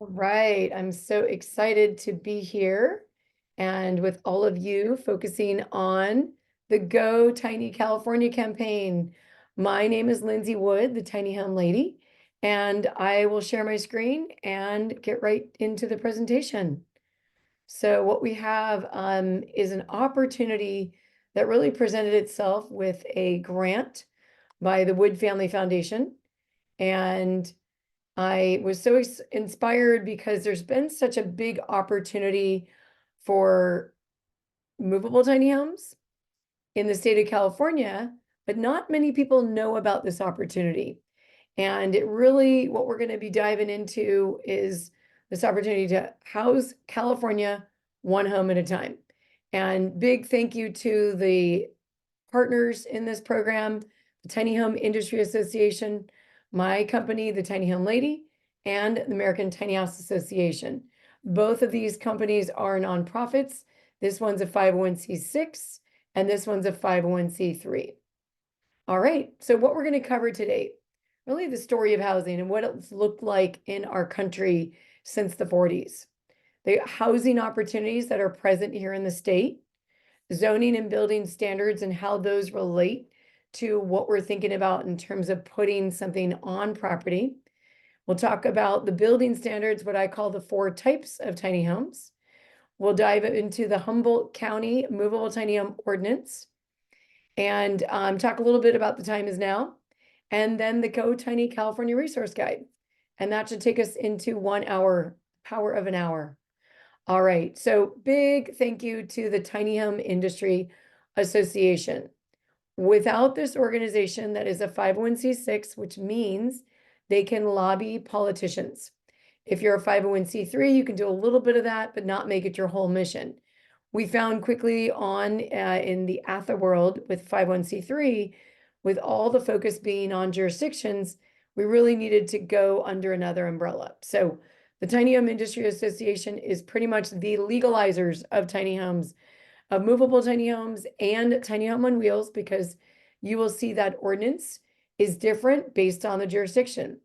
Right. I'm so excited to be here and with all of you focusing on the Go Tiny California campaign. My name is Lindsay Wood, the Tiny Home Lady, and I will share my screen and get right into the presentation. So what we have is an opportunity that really presented itself with a grant by the Wood Family Foundation. And I was so inspired because there's been such a big opportunity for movable tiny homes in the state of California, but not many people know about this opportunity. And it really, what we're going to be diving into is this opportunity to house California one home at a time. And big thank you to the partners in this program, the Tiny Home Industry Association, my company, the Tiny Home Lady, and the American Tiny House Association. Both of these companies are nonprofits. This one's a 501c6 and this one's a 501c3. All right, so what we're going to cover today, really the story of housing and what it's looked like in our country since the 40s. The housing opportunities that are present here in the state, zoning and building standards and how those relate to what we're thinking about in terms of putting something on property. We'll talk about the building standards, what I call the 4 types of tiny homes. We'll dive into the Humboldt County Movable Tiny Home Ordinance and talk a little bit about the time is now, and then the Go Tiny California Resource Guide. And that should take us into 1 hour, power of an hour. All right, so big thank you to the Tiny Home Industry Association. Without this organization that is a 501c6, which means they can lobby politicians. If you're a 501c3, you can do a little bit of that, but not make it your whole mission. We found quickly on in the ATHA world with 501c3, with all the focus being on jurisdictions, we really needed to go under another umbrella. So the Tiny Home Industry Association is pretty much the legalizers of tiny homes, of movable tiny homes and tiny home on wheels, because you will see that ordinance is different based on the jurisdiction.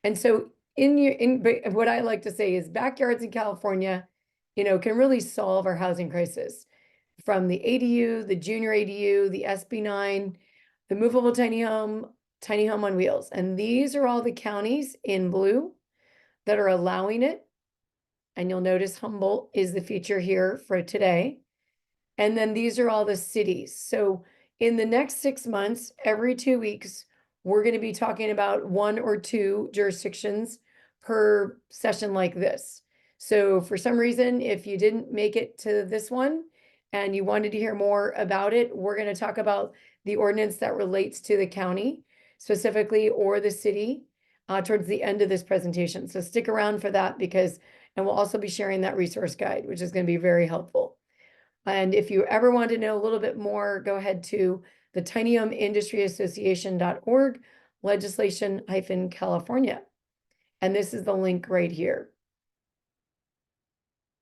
And so what I like to say is backyards in California, can really solve our housing crisis. From the ADU, the junior ADU, the SB9, the movable tiny home on wheels. And these are all the counties in blue that are allowing it. And you'll notice Humboldt is the feature here for today. And then these are all the cities. So in the next 6 months, every 2 weeks, we're going to be talking about 1 or 2 jurisdictions per session like this. So for some reason, if you didn't make it to this one and you wanted to hear more about it, we're going to talk about the ordinance that relates to the county specifically or the city towards the end of this presentation. So stick around for that and we'll also be sharing that resource guide, which is going to be very helpful. And if you ever want to know a little bit more, go ahead to the tinyhomeindustry.association.org, legislation-California. And this is the link right here.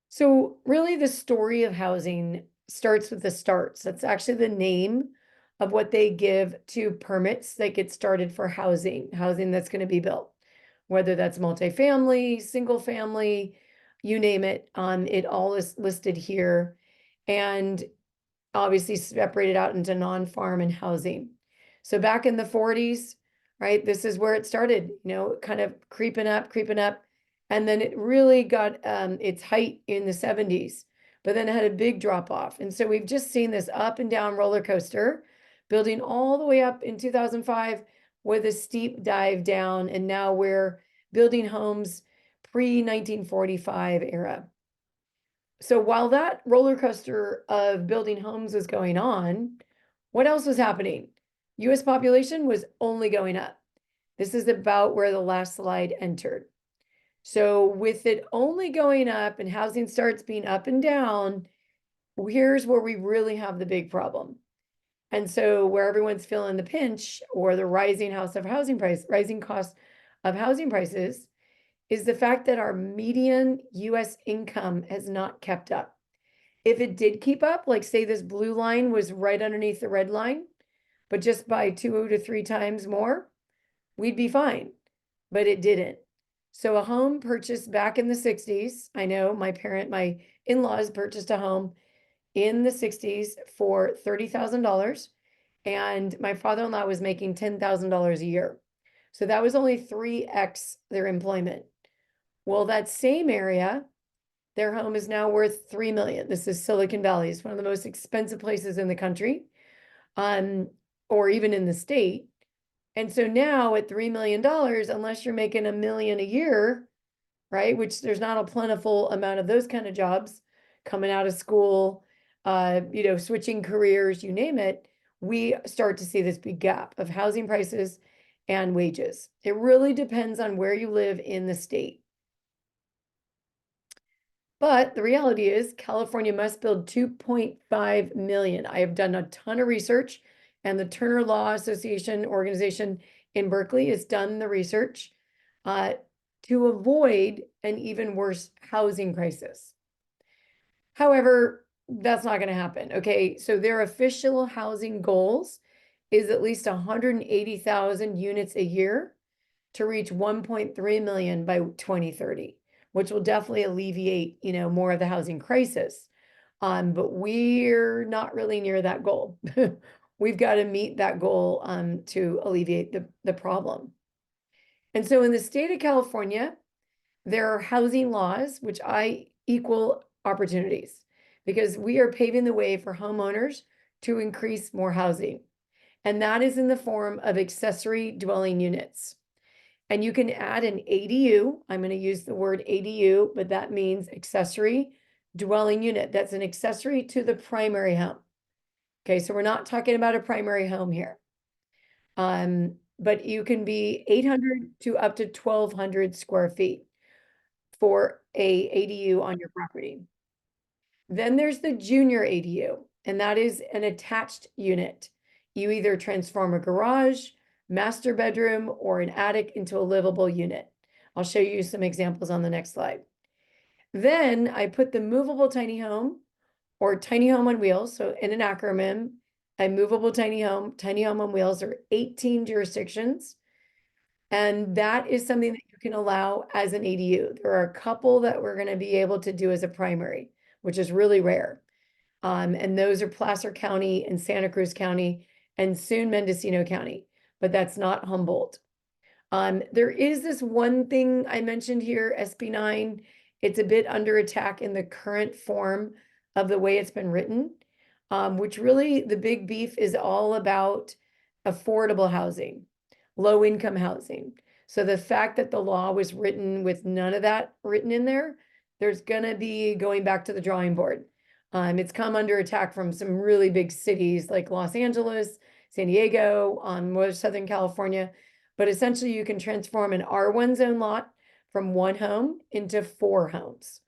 So really the story of housing starts with the starts. That's actually the name of what they give to permits that get started for housing that's going to be built, whether that's multifamily, single family, you name it. It all is listed here. And obviously separated out into non-farm and housing. So back in the 40s, right, this is where it started, kind of creeping up. And then it really got its height in the 70s, but then it had a big drop off. And so we've just seen this up and down roller coaster, building all the way up in 2005 with a steep dive down. And now we're building homes pre-1945 era. So while that roller coaster of building homes was going on, what else was happening? US population was only going up. This is about where the last slide entered. So with it only going up and housing starts being up and down, here's where we really have the big problem. And so where everyone's feeling the pinch or the rising cost of housing prices is the fact that our median US income has not kept up. If it did keep up, like say this blue line was right underneath the red line, but just by 2 to 3 times more, we'd be fine, but it didn't. So a home purchased back in the 60s, I know my in-laws purchased a home in the 60s for $30,000, and my father-in-law was making $10,000 a year. So that was only 3x their employment. Well, that same area, their home is now worth $3 million. This is Silicon Valley. It's one of the most expensive places in the country, or even in the state. And so now at $3 million, unless you're making $1 million a year, right? Which there's not a plentiful amount of those kind of jobs coming out of school, switching careers, you name it, we start to see this big gap of housing prices and wages. It really depends on where you live in the state. But the reality is California must build 2.5 million. I have done a ton of research, and the Turner Law Association organization in Berkeley has done the research to avoid an even worse housing crisis. However, that's not going to happen. Okay, so their official housing goals is at least 180,000 units a year to reach 1.3 million by 2030, which will definitely alleviate, more of the housing crisis. But we're not really near that goal. We've got to meet that goal to alleviate the problem. And so in the state of California, there are housing laws, which I equal opportunities, because we are paving the way for homeowners to increase more housing. And that is in the form of accessory dwelling units. And you can add an ADU. I'm going to use the word ADU, but that means accessory dwelling unit. That's an accessory to the primary home. Okay, so we're not talking about a primary home here. But you can be 800 to up to 1,200 square feet for a ADU on your property. Then there's the junior ADU, and that is an attached unit. You either transform a garage, master bedroom, or an attic into a livable unit. I'll show you some examples on the next slide. Then I put the movable tiny home or tiny home on wheels. So in an acronym, a movable tiny home on wheels are 18 jurisdictions. And that is something that you can allow as an ADU. There are a couple that we're going to be able to do as a primary, which is really rare. And those are Placer County and Santa Cruz County and soon Mendocino County, but that's not Humboldt. There is this one thing I mentioned here, SB 9. It's a bit under attack in the current form of the way it's been written, which really the big beef is all about affordable housing, low income housing. So the fact that the law was written with none of that written in there, there's going to be going back to the drawing board. It's come under attack from some really big cities like Los Angeles, San Diego, more Southern California. But essentially you can transform an R1 zone lot from one home into 4 homes.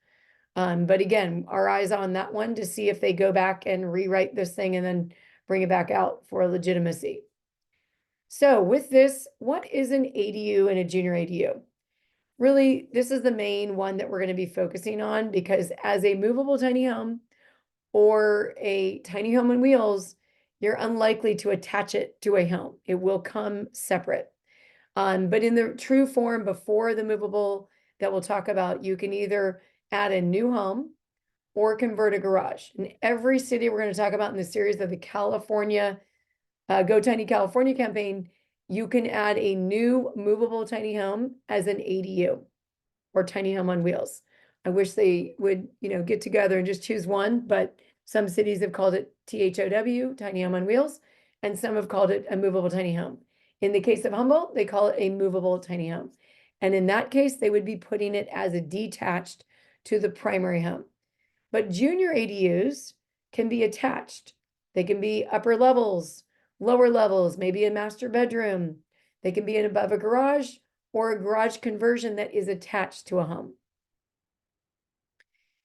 But again, our eyes on that one to see if they go back and rewrite this thing and then bring it back out for legitimacy. So with this, what is an ADU and a junior ADU? Really, this is the main one that we're going to be focusing on, because as a movable tiny home or a tiny home on wheels, you're unlikely to attach it to a home. It will come separate. But in the true form before the movable that we'll talk about, you can either add a new home or convert a garage. In every city we're going to talk about in the series of the California Go Tiny California campaign, you can add a new movable tiny home as an ADU or tiny home on wheels. I wish they would, get together and just choose one, but some cities have called it THOW, tiny home on wheels, and some have called it a movable tiny home. In the case of Humboldt, they call it a movable tiny home. And in that case, they would be putting it as a detached to the primary home. But junior ADUs can be attached. They can be upper levels, lower levels, maybe a master bedroom. They can be in above a garage or a garage conversion that is attached to a home.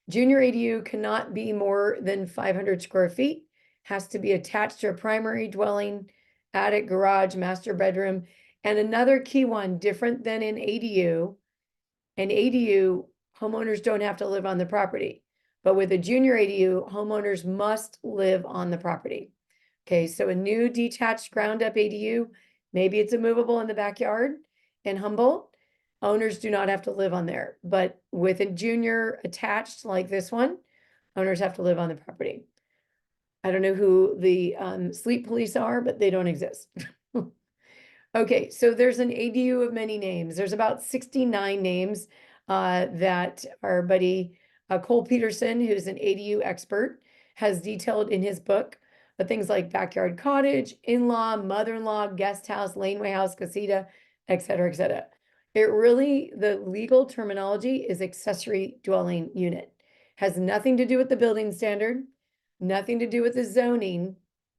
Junior ADU cannot be more than 500 square feet, has to be attached to a primary dwelling, attic, garage, master bedroom. And another key one, different than an ADU, homeowners don't have to live on the property. But with a junior ADU, homeowners must live on the property. Okay, so a new detached ground up ADU, maybe it's a movable in the backyard in Humboldt. owners do not have to live on there, but with a junior attached like this one, owners have to live on the property. I don't know who the sleep police are, but they don't exist. Okay, so there's an ADU of many names. There's about 69 names that our buddy Cole Peterson, who's an ADU expert, has detailed in his book. Things like backyard cottage, in-law, mother-in-law, guest house, laneway house, casita, et cetera, et cetera. It really, the legal terminology is accessory dwelling unit. Has nothing to do with the building standard, nothing to do with the zoning.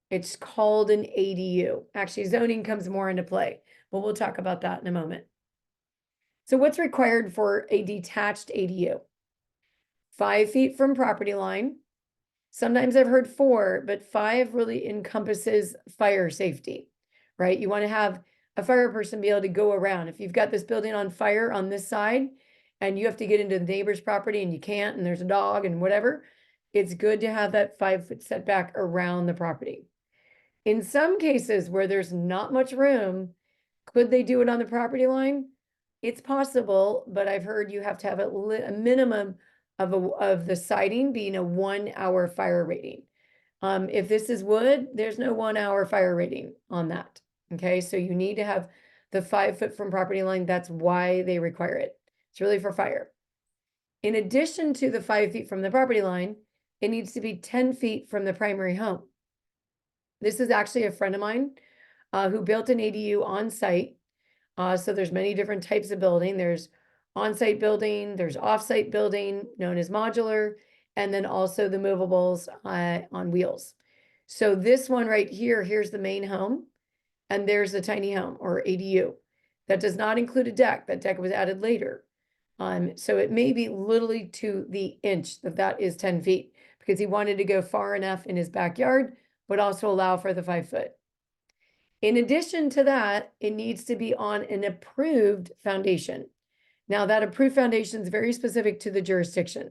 It's called an ADU. Actually, zoning comes more into play, but we'll talk about that in a moment. So what's required for a detached ADU? 5 feet from property line. Sometimes I've heard 4, but 5 really encompasses fire safety, right? You want to have a fire person be able to go around. If you've got this building on fire on this side and you have to get into the neighbor's property and you can't, and there's a dog and whatever, it's good to have that 5-foot setback around the property. In some cases where there's not much room, could they do it on the property line? It's possible, but I've heard you have to have a minimum of the siding being a 1-hour fire rating. If this is wood, there's no 1-hour fire rating on that. Okay, so you need to have the 5 foot from property line. That's why they require it. It's really for fire. In addition to the 5 feet from the property line, it needs to be 10 feet from the primary home. This is actually a friend of mine who built an ADU on site. So there's many different types of building. There's on-site building, there's off-site building known as modular, and then also the movables on wheels. So this one right here, here's the main home, and there's the tiny home or ADU. That does not include a deck. That deck was added later. So it may be literally to the inch that is 10 feet because he wanted to go far enough in his backyard, but also allow for the 5 foot. In addition to that, it needs to be on an approved foundation. Now that approved foundation is very specific to the jurisdiction.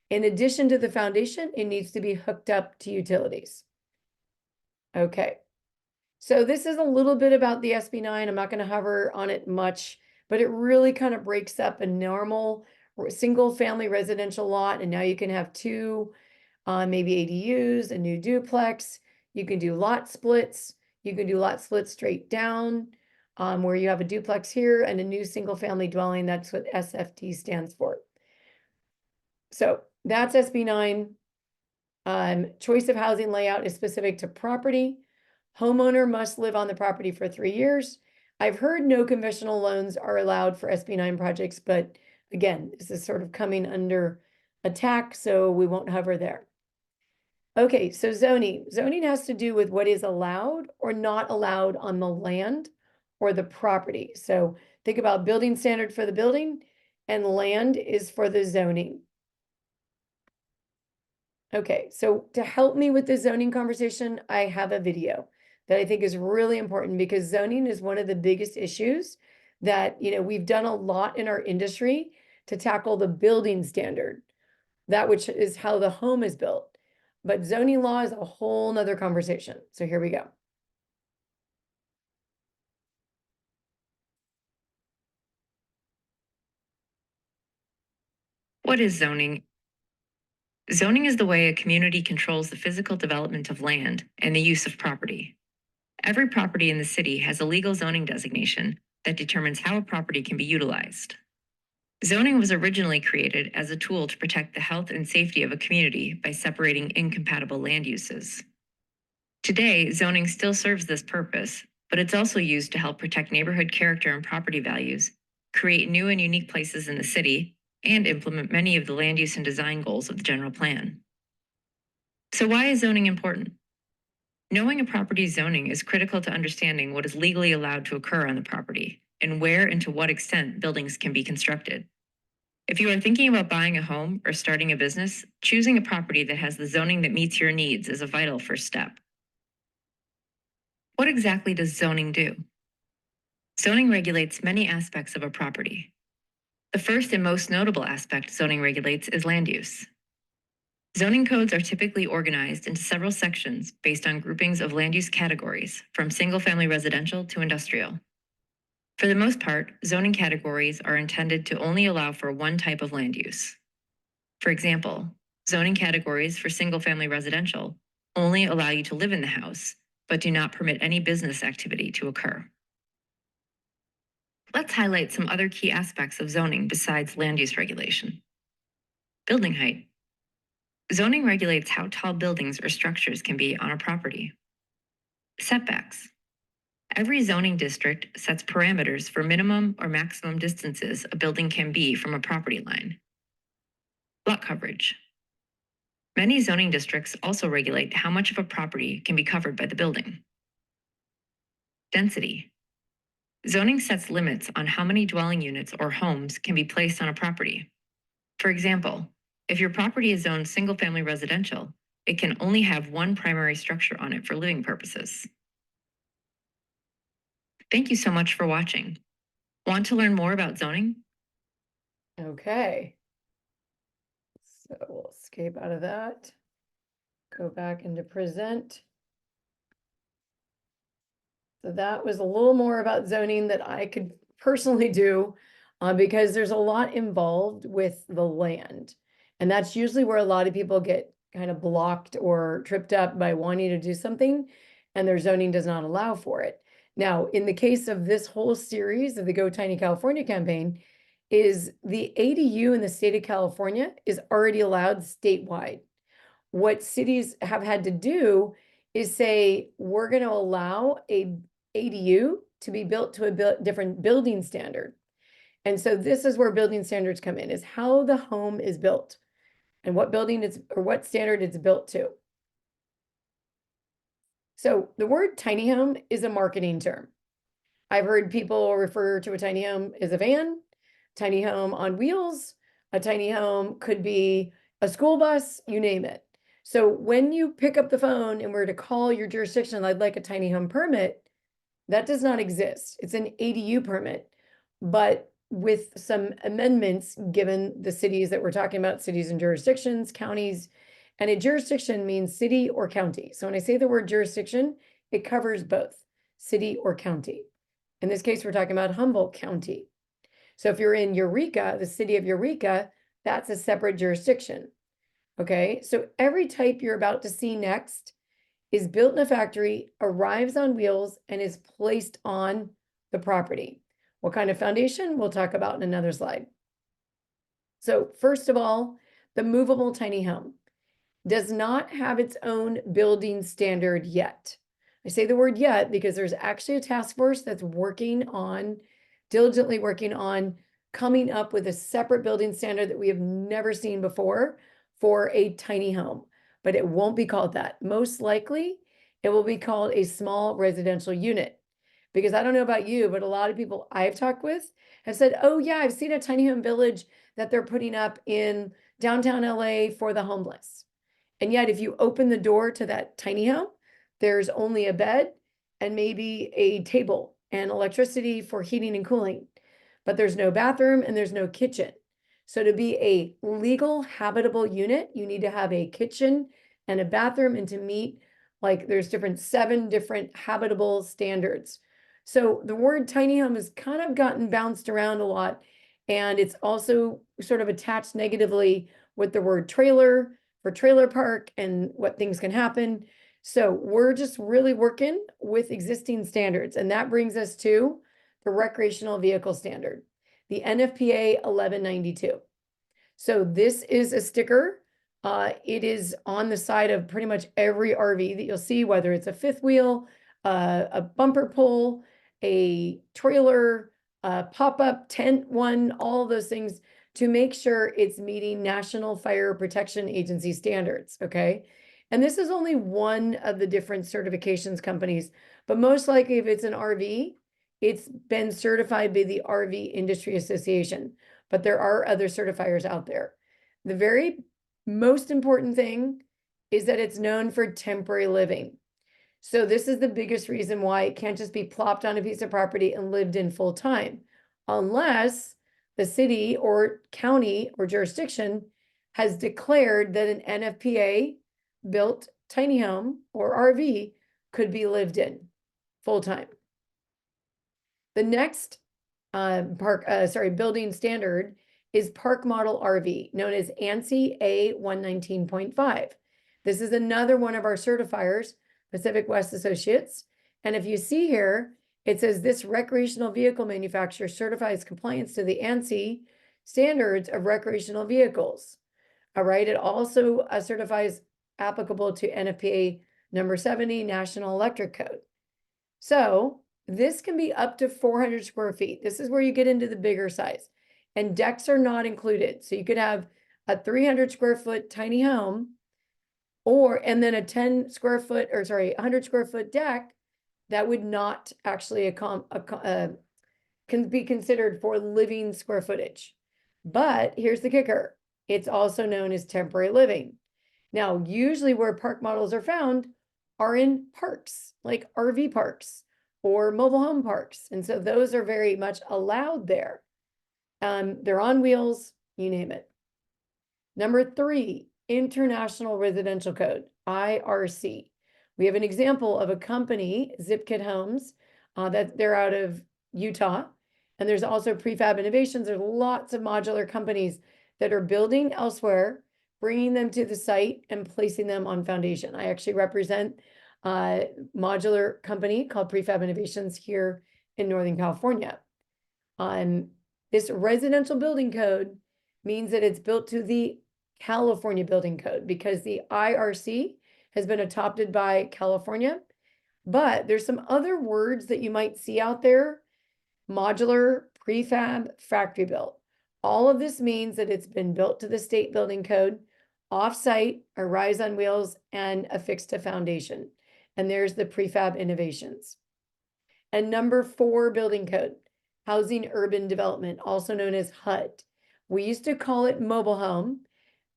In addition to the foundation, it needs to be hooked up to utilities. Okay, so this is a little bit about the SB9. I'm not going to hover on it much, but it really kind of breaks up a normal single family residential lot. And now you can have 2, maybe ADUs, a new duplex. You can do lot splits. You can do lot splits straight down, where you have a duplex here and a new single family dwelling. That's what SFD stands for. So that's SB9. Choice of housing layout is specific to property. Homeowner must live on the property for 3 years. I've heard no conventional loans are allowed for SB9 projects, but again, this is sort of coming under attack, so we won't hover there. Okay, so zoning. Zoning has to do with what is allowed or not allowed on the land or the property. So think about building standard for the building and land is for the zoning. Okay, so to help me with the zoning conversation, I have a video that I think is really important because zoning is one of the biggest issues that, we've done a lot in our industry to tackle the building standard, that which is how the home is built. But zoning law is a whole nother conversation. So here we go. What is zoning? Zoning is the way a community controls the physical development of land and the use of property. Every property in the city has a legal zoning designation that determines how a property can be utilized. Zoning was originally created as a tool to protect the health and safety of a community by separating incompatible land uses. Today, zoning still serves this purpose, but it's also used to help protect neighborhood character and property values, create new and unique places in the city, and implement many of the land use and design goals of the general plan. So why is zoning important? Knowing a property's zoning is critical to understanding what is legally allowed to occur on the property and where and to what extent buildings can be constructed. If you are thinking about buying a home or starting a business, choosing a property that has the zoning that meets your needs is a vital first step. What exactly does zoning do? Zoning regulates many aspects of a property. The first and most notable aspect zoning regulates is land use. Zoning codes are typically organized into several sections based on groupings of land use categories, from single-family residential to industrial. For the most part, zoning categories are intended to only allow for one type of land use. For example, zoning categories for single-family residential only allow you to live in the house, but do not permit any business activity to occur. Let's highlight some other key aspects of zoning besides land use regulation. Building height. Zoning regulates how tall buildings or structures can be on a property. Setbacks. Every zoning district sets parameters for minimum or maximum distances a building can be from a property line. Lot coverage. Many zoning districts also regulate how much of a property can be covered by the building. Density. Zoning sets limits on how many dwelling units or homes can be placed on a property. For example, if your property is zoned single-family residential, it can only have one primary structure on it for living purposes. Thank you so much for watching. Want to learn more about zoning? Okay. So we'll escape out of that. Go back into present. So that was a little more about zoning that I could personally do because there's a lot involved with the land. And that's usually where a lot of people get kind of blocked or tripped up by wanting to do something and their zoning does not allow for it. Now, in the case of this whole series of the Go Tiny California campaign, is the ADU in the state of California is already allowed statewide. What cities have had to do is say, we're going to allow a ADU to be built to a different building standard. And so this is where building standards come in, is how the home is built and what building it's or what standard it's built to. So the word tiny home is a marketing term. I've heard people refer to a tiny home as a van, tiny home on wheels, a tiny home could be a school bus, you name it. So when you pick up the phone and were to call your jurisdiction, I'd like a tiny home permit, that does not exist. It's an ADU permit, but with some amendments given the cities that we're talking about, cities and jurisdictions, counties, and a jurisdiction means city or county. So when I say the word jurisdiction, it covers both city or county. In this case, we're talking about Humboldt County. So if you're in Eureka, the city of Eureka, that's a separate jurisdiction. Okay, so every type you're about to see next is built in a factory, arrives on wheels, and is placed on the property. What kind of foundation? We'll talk about in another slide. So first of all, the movable tiny home does not have its own building standard yet. I say the word yet because there's actually a task force that's diligently working on coming up with a separate building standard that we have never seen before for a tiny home, but it won't be called that. Most likely, it will be called a small residential unit. Because I don't know about you, but a lot of people I've talked with have said, oh yeah, I've seen a tiny home village that they're putting up in downtown LA for the homeless. And yet if you open the door to that tiny home, there's only a bed and maybe a table and electricity for heating and cooling, but there's no bathroom and there's no kitchen. So to be a legal habitable unit, you need to have a kitchen and a bathroom, and to meet, like, there's 7 different habitable standards. So the word tiny home has kind of gotten bounced around a lot, and it's also sort of attached negatively with the word trailer for trailer park and what things can happen. So we're just really working with existing standards, and that brings us to the recreational vehicle standard, the NFPA 1192. So this is a sticker. It is on the side of pretty much every RV that you'll see, whether it's a fifth wheel, a bumper pull, a trailer, a pop-up tent one, all those things, to make sure it's meeting National Fire Protection Agency standards, okay? And this is only one of the different certifications companies, but most likely if it's an RV, it's been certified by the RV Industry Association, but there are other certifiers out there. The very most important thing is that it's known for temporary living. So this is the biggest reason why it can't just be plopped on a piece of property and lived in full time, unless the city or county or jurisdiction has declared that an NFPA built tiny home or RV could be lived in full time. The next building standard is Park Model RV, known as ANSI A119.5. This is another one of our certifiers, Pacific West Associates. And if you see here, it says this recreational vehicle manufacturer certifies compliance to the ANSI standards of recreational vehicles. All right, it also certifies applicable to NFPA number 70, National Electric Code. So this can be up to 400 square feet. This is where you get into the bigger size. And decks are not included. So you could have a 300 square foot tiny home and then a 100 square foot deck that would not actually can be considered for living square footage. But here's the kicker. It's also known as temporary living. Now, usually where park models are found are in parks, like RV parks or mobile home parks. And so those are very much allowed there. They're on wheels, you name it. Number 3, International Residential Code, IRC. We have an example of a company, Zipkit Homes, that they're out of Utah. And there's also PreFab Innovations. There's lots of modular companies that are building elsewhere, bringing them to the site and placing them on foundation. I actually represent a modular company called PreFab Innovations here in Northern California. This residential building code means that it's built to the California building code because the IRC has been adopted by California. But there's some other words that you might see out there: modular, prefab, factory built. All of this means that it's been built to the state building code, off-site, or rise on wheels, and affixed to foundation. And there's the prefab innovations. And number 4 building code, Housing Urban Development, also known as HUD. We used to call it mobile home,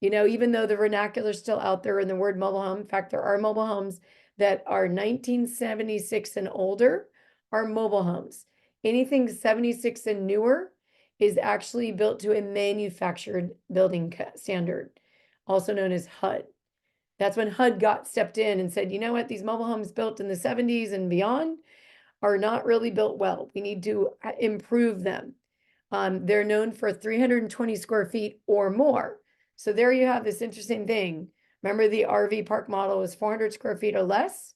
even though the vernacular is still out there in the word mobile home. In fact, there are mobile homes that are 1976 and older are mobile homes. Anything 76 and newer is actually built to a manufactured building standard, also known as HUD. That's when HUD stepped in and said, you know what, these mobile homes built in the 70s and beyond are not really built well. We need to improve them. They're known for 320 square feet or more. So there you have this interesting thing. Remember, the RV park model is 400 square feet or less,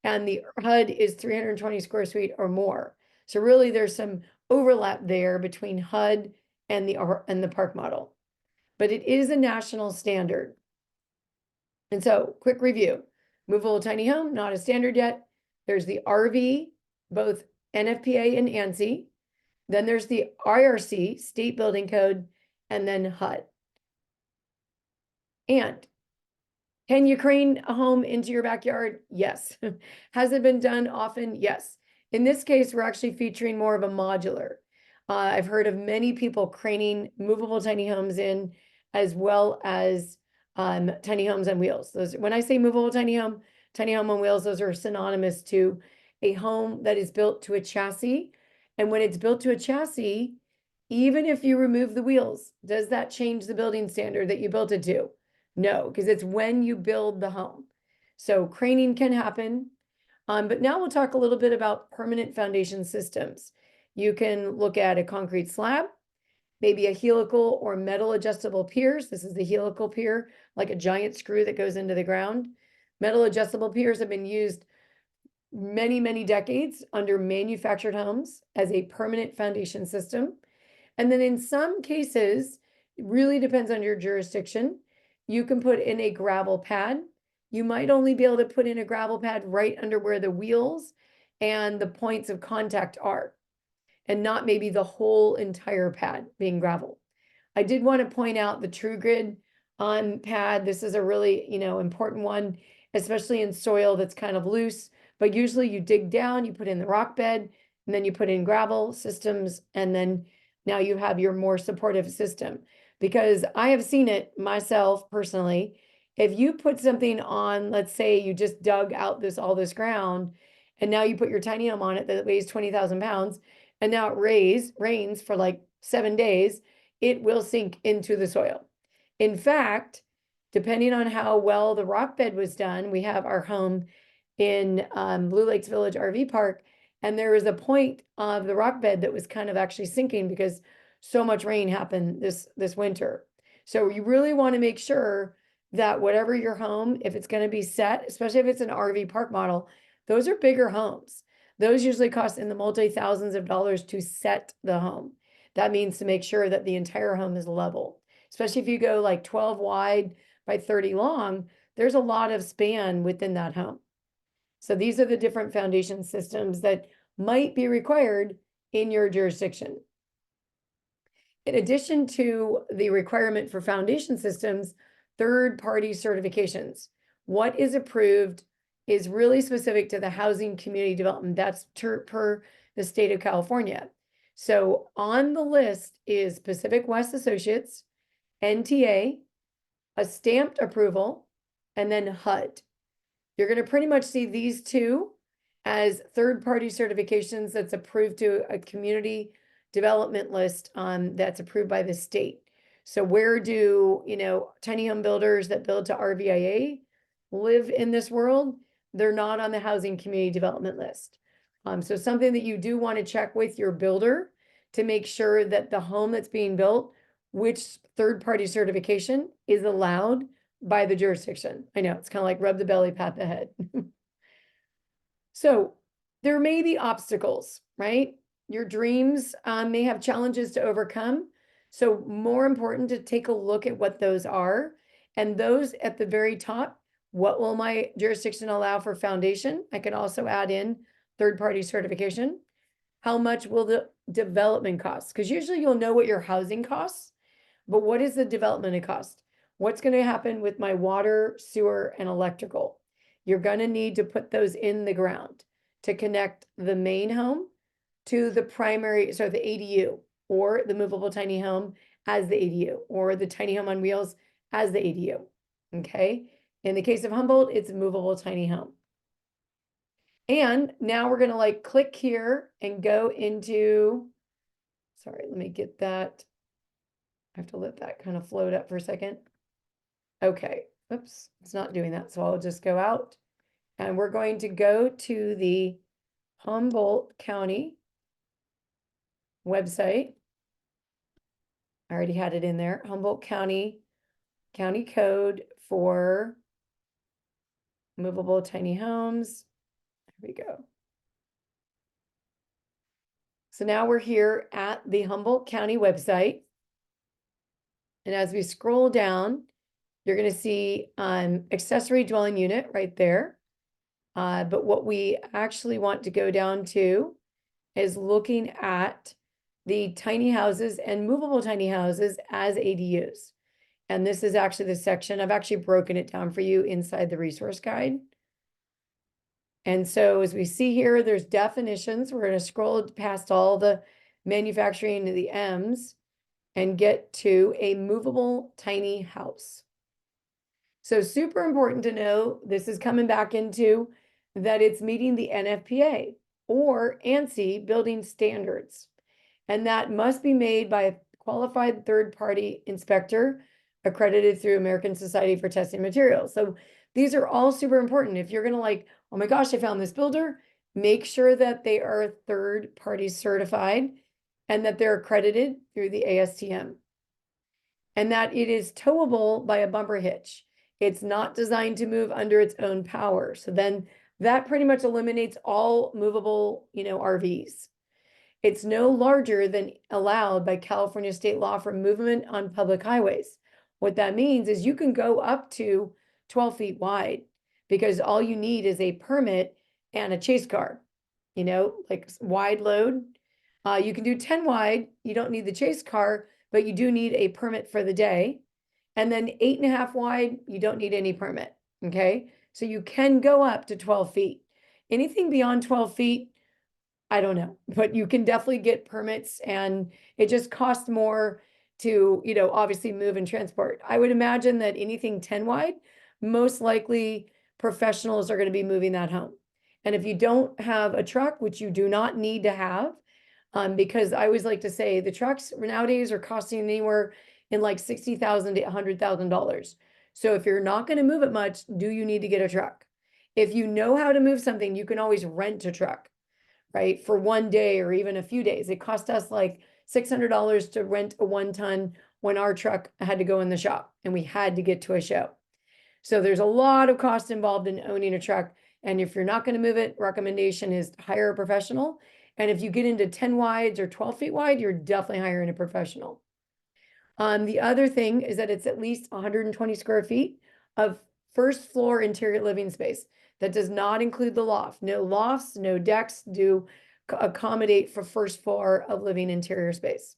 and the HUD is 320 square feet or more. So really there's some overlap there between HUD and the park model, but it is a national standard. And so quick review: movable tiny home, not a standard yet. There's the RV, both NFPA and ANSI. Then there's the IRC, State Building Code, and then HUD. And can you crane a home into your backyard? Yes. Has it been done often? Yes. In this case, we're actually featuring more of a modular. I've heard of many people craning movable tiny homes in, as well as tiny homes on wheels. When I say movable tiny home on wheels, those are synonymous to a home that is built to a chassis. And when it's built to a chassis, even if you remove the wheels, does that change the building standard that you built it to? No, because it's when you build the home. So craning can happen. But now we'll talk a little bit about permanent foundation systems. You can look at a concrete slab, maybe a helical or metal adjustable piers. This is the helical pier, like a giant screw that goes into the ground. Metal adjustable piers have been used many, many decades under manufactured homes as a permanent foundation system. And then in some cases, it really depends on your jurisdiction, you can put in a gravel pad. You might only be able to put in a gravel pad right under where the wheels and the points of contact are, and not maybe the whole entire pad being gravel. I did want to point out the True Grid on pad. This is a really, important one, especially in soil that's kind of loose. But usually you dig down, you put in the rock bed, and then you put in gravel systems, and then now you have your more supportive system. Because I have seen it myself personally. If you put something on, let's say you just dug out all this ground, and now you put your tiny home on it that weighs 20,000 pounds, and now it rains for like 7 days, it will sink into the soil. In fact, depending on how well the rock bed was done, we have our home in Blue Lakes Village RV Park, And there was a point of the rock bed that was kind of actually sinking because so much rain happened this winter. So you really want to make sure that whatever your home, if it's going to be set, especially if it's an RV park model, those are bigger homes. Those usually cost in the multi-thousands of dollars to set the home. That means to make sure that the entire home is level, especially if you go like 12 wide by 30 long, there's a lot of span within that home. So these are the different foundation systems that might be required in your jurisdiction. In addition to the requirement for foundation systems, third-party certifications. What is approved is really specific to the housing community development. That's per the state of California. So on the list is Pacific West Associates, NTA, a stamped approval, and then HUD. You're going to pretty much see these two as third-party certifications that's approved to a community development list that's approved by the state. So where do, tiny home builders that build to RVIA live in this world? They're not on the housing community development list. So something that you do want to check with your builder to make sure that the home that's being built, which third-party certification is allowed by the jurisdiction. I know it's kind of like rub the belly, pat the head. So there may be obstacles, right? Your dreams may have challenges to overcome. So more important to take a look at what those are. And those at the very top, what will my jurisdiction allow for foundation? I can also add in third-party certification. How much will the development cost? Because usually you'll know what your housing costs, but what is the development cost? What's going to happen with my water, sewer, and electrical? You're going to need to put those in the ground to connect the main home to the primary, so the ADU, or the movable tiny home as the ADU, or the tiny home on wheels as the ADU. Okay. In the case of Humboldt, it's movable tiny home. And now we're going to like click here and go into, sorry, let me get that. I have to let that kind of float up for a second. Okay, oops, it's not doing that. So I'll just go out and we're going to go to the Humboldt County website. I already had it in there. Humboldt County code for movable tiny homes. There we go. So now we're here at the Humboldt County website. And as we scroll down, you're going to see accessory dwelling unit right there. But what we actually want to go down to is looking at the tiny houses and movable tiny houses as ADUs. And this is actually the section, I've actually broken it down for you inside the resource guide. And so as we see here, there's definitions. We're going to scroll past all the manufacturing of the M's and get to a movable tiny house. So super important to know, this is coming back into that it's meeting the NFPA or ANSI building standards. And that must be made by a qualified third-party inspector accredited through American Society for Testing Materials. So these are all super important. If you're going to like, oh my gosh, I found this builder, make sure that they are third-party certified and that they're accredited through the ASTM. And that it is towable by a bumper hitch. It's not designed to move under its own power. So then that pretty much eliminates all movable, RVs. It's no larger than allowed by California state law for movement on public highways. What that means is you can go up to 12 feet wide because all you need is a permit and a chase car, like wide load. You can do 10 wide. You don't need the chase car, but you do need a permit for the day. And then 8.5 wide, you don't need any permit. Okay. So you can go up to 12 feet. Anything beyond 12 feet, I don't know, but you can definitely get permits and it just costs more to, obviously move and transport. I would imagine that anything 10 wide, most likely professionals are going to be moving that home. And if you don't have a truck, which you do not need to have, because I always like to say the trucks nowadays are costing anywhere in like $60,000 to $100,000. So if you're not going to move it much, do you need to get a truck? If you know how to move something, you can always rent a truck, right? For one day or even a few days. It cost us like $600 to rent a 1-ton when our truck had to go in the shop and we had to get to a show. So there's a lot of cost involved in owning a truck. And if you're not going to move it, recommendation is to hire a professional. And if you get into 10 wides or 12 feet wide, you're definitely hiring a professional. The other thing is that it's at least 120 square feet of first floor interior living space. That does not include the loft. No lofts, no decks do accommodate for first floor of living interior space.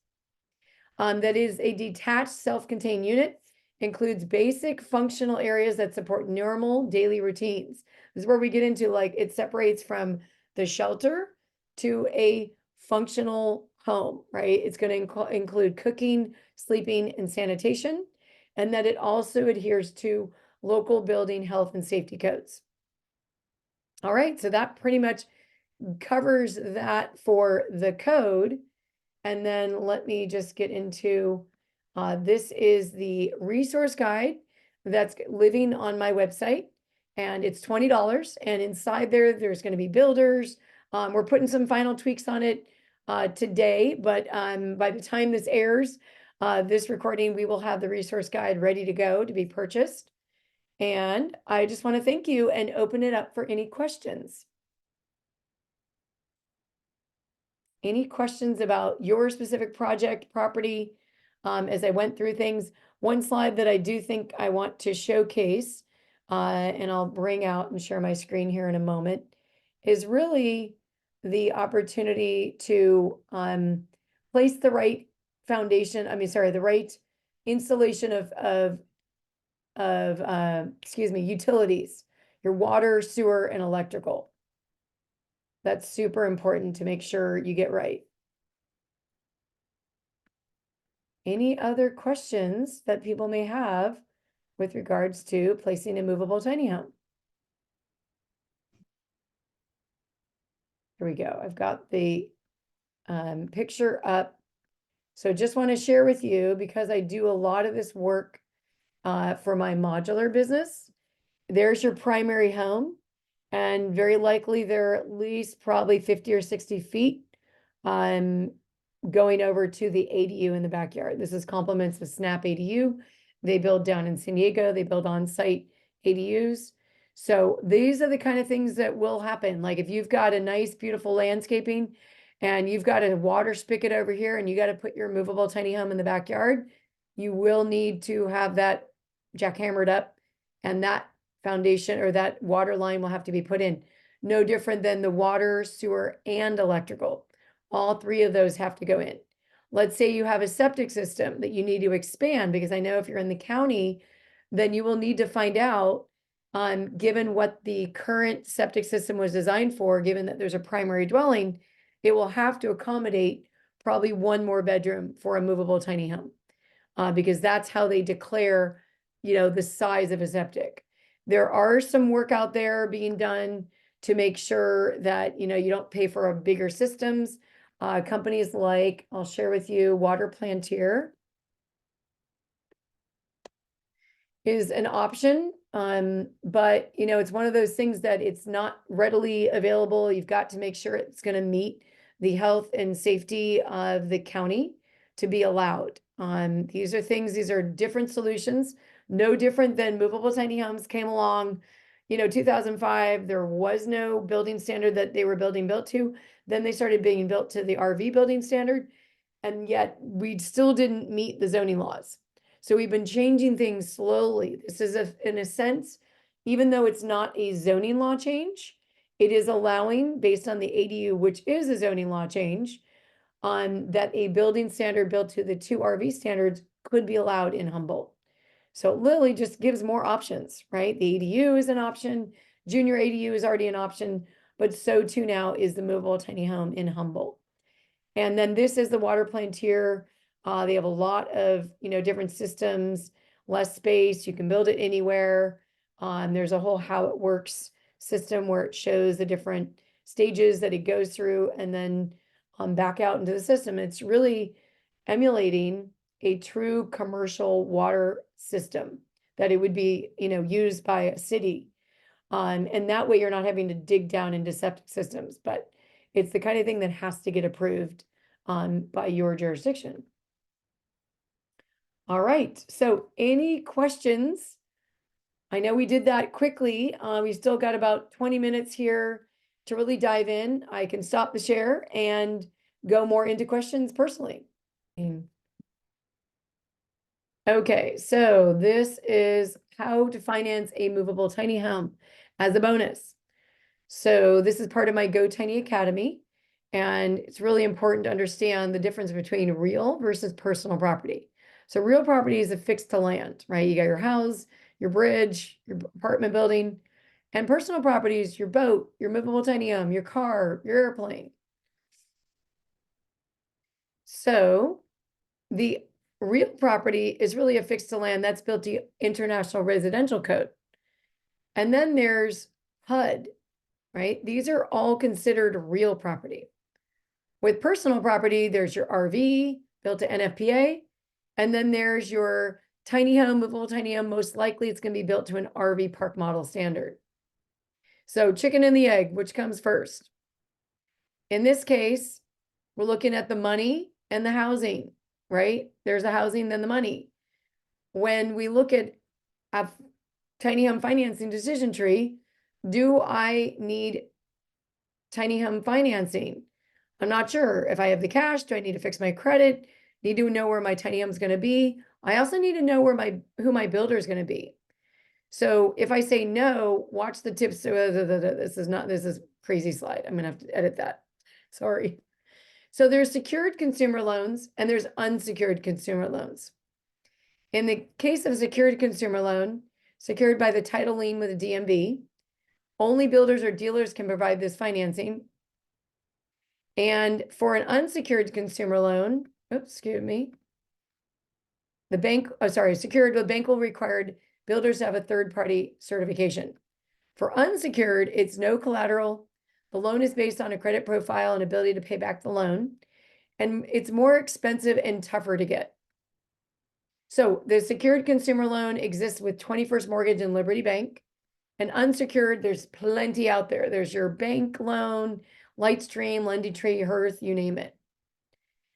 That is a detached self-contained unit, includes basic functional areas that support normal daily routines. This is where we get into like it separates from the shelter to a functional home, right? It's going to include cooking, sleeping, and sanitation, and that it also adheres to local building health and safety codes. All right, so that pretty much covers that for the code. And then let me just get into, this is the resource guide that's living on my website. And it's $20. And inside there, there's going to be builders. We're putting some final tweaks on it today. But by the time this airs, this recording, we will have the resource guide ready to go to be purchased. And I just want to thank you and open it up for any questions. Any questions about your specific project, property, as I went through things? One slide that I do think I want to showcase, and I'll bring out and share my screen here in a moment, is really the opportunity to place the right foundation, the right installation of utilities, your water, sewer, and electrical. That's super important to make sure you get right. Any other questions that people may have with regards to placing a movable tiny home? Here we go. I've got the picture up. So just want to share with you, because I do a lot of this work for my modular business. There's your primary home, and very likely they're at least probably 50 or 60 feet going over to the ADU in the backyard. This is compliments of Snap ADU. They build down in San Diego. They build on-site ADUs. So these are the kind of things that will happen. Like if you've got a nice, beautiful landscaping and you've got a water spigot over here and you got to put your movable tiny home in the backyard, you will need to have that jackhammered up, and that foundation or that water line will have to be put in. No different than the water, sewer, and electrical. All three of those have to go in. Let's say you have a septic system that you need to expand, because I know if you're in the county, then you will need to find out, given what the current septic system was designed for, given that there's a primary dwelling, it will have to accommodate probably one more bedroom for a movable tiny home, because that's how they declare, the size of a septic. There are some work out there being done to make sure that, you don't pay for bigger systems. Companies like, I'll share with you, Water Plantier is an option. But it's one of those things that it's not readily available. You've got to make sure it's going to meet the health and safety of the county to be allowed. These are different solutions, no different than movable tiny homes came along. 2005, there was no building standard that they were built to. Then they started being built to the RV building standard, and yet we still didn't meet the zoning laws. So we've been changing things slowly. This is in a sense, even though it's not a zoning law change, it is allowing, based on the ADU, which is a zoning law change, that a building standard built to the 2 RV standards could be allowed in Humboldt. So it literally just gives more options, right? The ADU is an option. Junior ADU is already an option, but so too now is the movable tiny home in Humboldt. And then this is the Water Plantier. They have a lot of, different systems, less space. You can build it anywhere. There's a whole how it works system where it shows the different stages that it goes through and then back out into the system. It's really emulating a true commercial water system that it would be, used by a city. And that way you're not having to dig down into septic systems. But It's the kind of thing that has to get approved by your jurisdiction. All right, so any questions? I know we did that quickly. We still got about 20 minutes here to really dive in. I can stop the share and go more into questions personally. Okay, so this is how to finance a movable tiny home as a bonus. So this is part of my Go Tiny Academy, and it's really important to understand the difference between real versus personal property. So real property is affixed to land, right? You got your house, your bridge, your apartment building, and personal property is your boat, your movable tiny home, your car, your airplane. So the real property is really affixed to land that's built to International Residential Code. And then there's HUD, right? These are all considered real property. With personal property, there's your RV built to NFPA, and then there's your tiny home, movable tiny home. Most likely it's going to be built to an RV park model standard. So chicken and the egg, which comes first? In this case, we're looking at the money and the housing, right? There's the housing, then the money. When we look at a tiny home financing decision tree, do I need tiny home financing? I'm not sure if I have the cash. Do I need to fix my credit? Need to know where my tiny home is going to be. I also need to know who my builder is going to be. So if I say no, watch the tips. This is crazy slide. I'm gonna have to edit that. Sorry. So there's secured consumer loans and there's unsecured consumer loans. In the case of a secured consumer loan, secured by the title lien with a DMV, only builders or dealers can provide this financing. And for an unsecured consumer loan, oops, excuse me, the bank, secured, the bank will require builders to have a third-party certification. For unsecured, it's no collateral. The loan is based on a credit profile and ability to pay back the loan, and it's more expensive and tougher to get. So the secured consumer loan exists with 21st Mortgage and Liberty Bank. And unsecured, there's plenty out there. There's your bank loan, Lightstream, LendingTree, Hearth, you name it.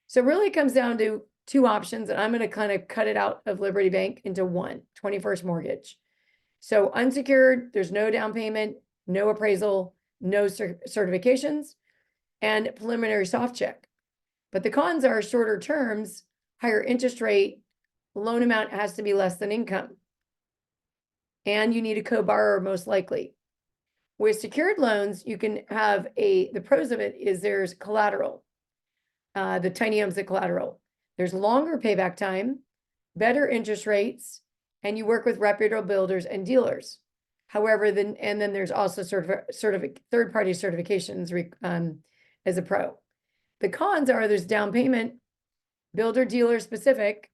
So really it comes down to two options, and I'm going to kind of cut it out of Liberty Bank into one, 21st Mortgage. So unsecured, there's no down payment, no appraisal, no certifications, and preliminary soft check. But the cons are shorter terms, higher interest rate, loan amount has to be less than income. And you need a co-borrower most likely. With secured loans, you can have the pros of it is there's collateral. The tiny home's the collateral. There's longer payback time, better interest rates, and you work with reputable builders and dealers. However, then there's also third-party certifications as a pro. The cons are there's down payment, builder dealer specific,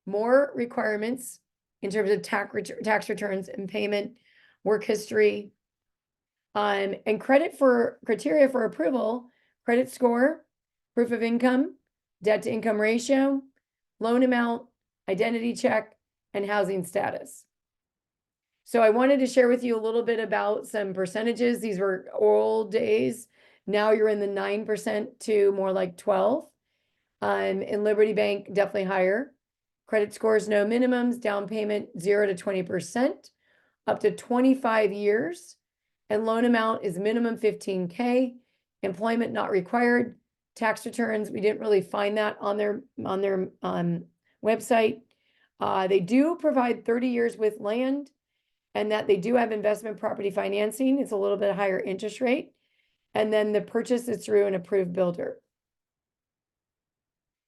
more requirements in terms of tax returns and payment, work history, and criteria for approval, credit score, proof of income, debt to income ratio, loan amount, identity check, and housing status. So I wanted to share with you a little bit about some percentages. These were old days. Now you're in the 9% to more like 12. In Liberty Bank, definitely higher. Credit scores, no minimums, down payment 0 to 20%, up to 25 years. And loan amount is minimum 15K, employment not required, tax returns, we didn't really find that on their website. They do provide 30 years with land, and that they do have investment property financing. It's a little bit higher interest rate. And then the purchase is through an approved builder.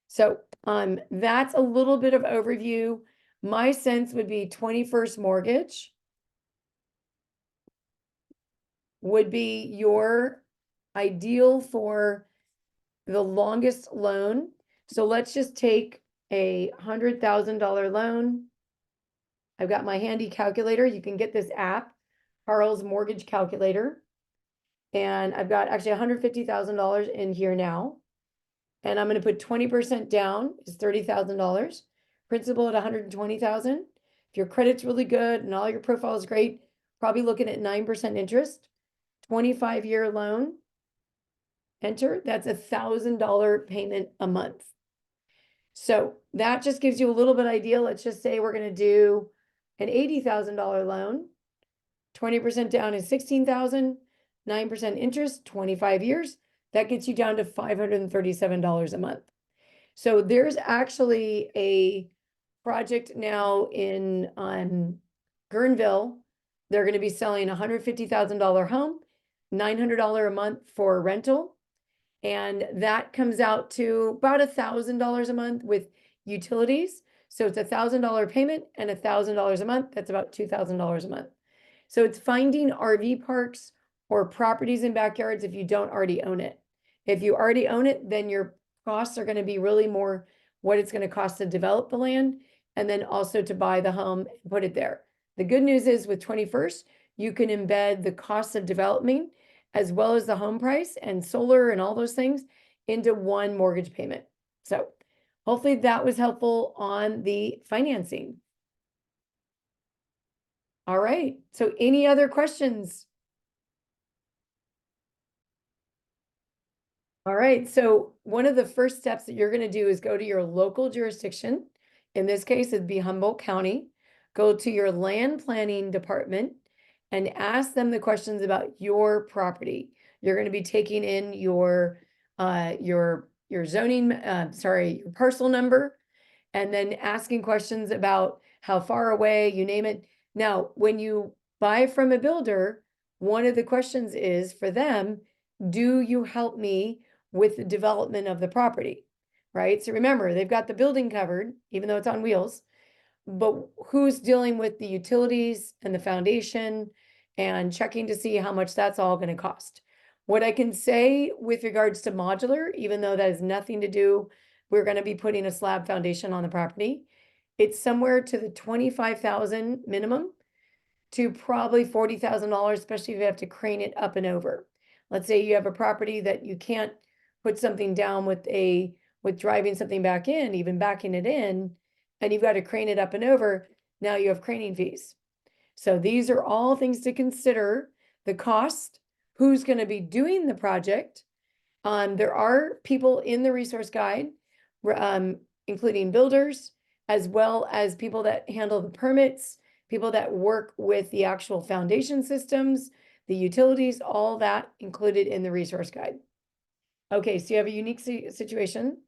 So that's a little bit of overview. My sense would be 21st Mortgage would be your ideal for the longest loan. So let's just take a $100,000 loan. I've got my handy calculator. You can get this app, Carl's Mortgage Calculator. And I've got actually $150,000 in here now. And I'm going to put 20% down is $30,000. Principal at $120,000. If your credit's really good and all your profile is great, probably looking at 9% interest. 25-year loan. enter, that's $1,000 payment a month. So that just gives you a little bit idea. Let's just say we're going to do an $80,000 loan. 20% down is 16,000, 9% interest, 25 years. That gets you down to $537 a month. So there's actually a project now in Guerneville. They're going to be selling a $150,000 home, $900 a month for rental. And that comes out to about $1,000 a month with utilities. So it's $1,000 payment and $1,000 a month. That's about $2,000 a month. So it's finding RV parks or properties in backyards if you don't already own it. If you already own it, then your costs are going to be really more what it's going to cost to develop the land and then also to buy the home and put it there. The good news is with 21st, you can embed the cost of developing as well as the home price and solar and all those things into one mortgage payment. So hopefully that was helpful on the financing. All right, so any other questions? All right, so one of the first steps that you're going to do is go to your local jurisdiction. In this case, it'd be Humboldt County. Go to your land planning department and ask them the questions about your property. You're going to be taking in your zoning, your parcel number, and then asking questions about how far away, you name it. Now, when you buy from a builder, one of the questions is for them, do you help me with the development of the property, right? So remember, they've got the building covered, even though it's on wheels, but who's dealing with the utilities and the foundation and checking to see how much that's all going to cost. What I can say with regards to modular, even though that has nothing to do, we're going to be putting a slab foundation on the property. It's somewhere to the 25,000 minimum to probably $40,000, especially if you have to crane it up and over. Let's say you have a property that you can't put something down with driving something back in, even backing it in, and you've got to crane it up and over. Now you have craning fees. So these are all things to consider: the cost, who's going to be doing the project. There are people in the resource guide, including builders, as well as people that handle the permits, people that work with the actual foundation systems, the utilities, all that included in the resource guide. Okay, so you have a unique situation.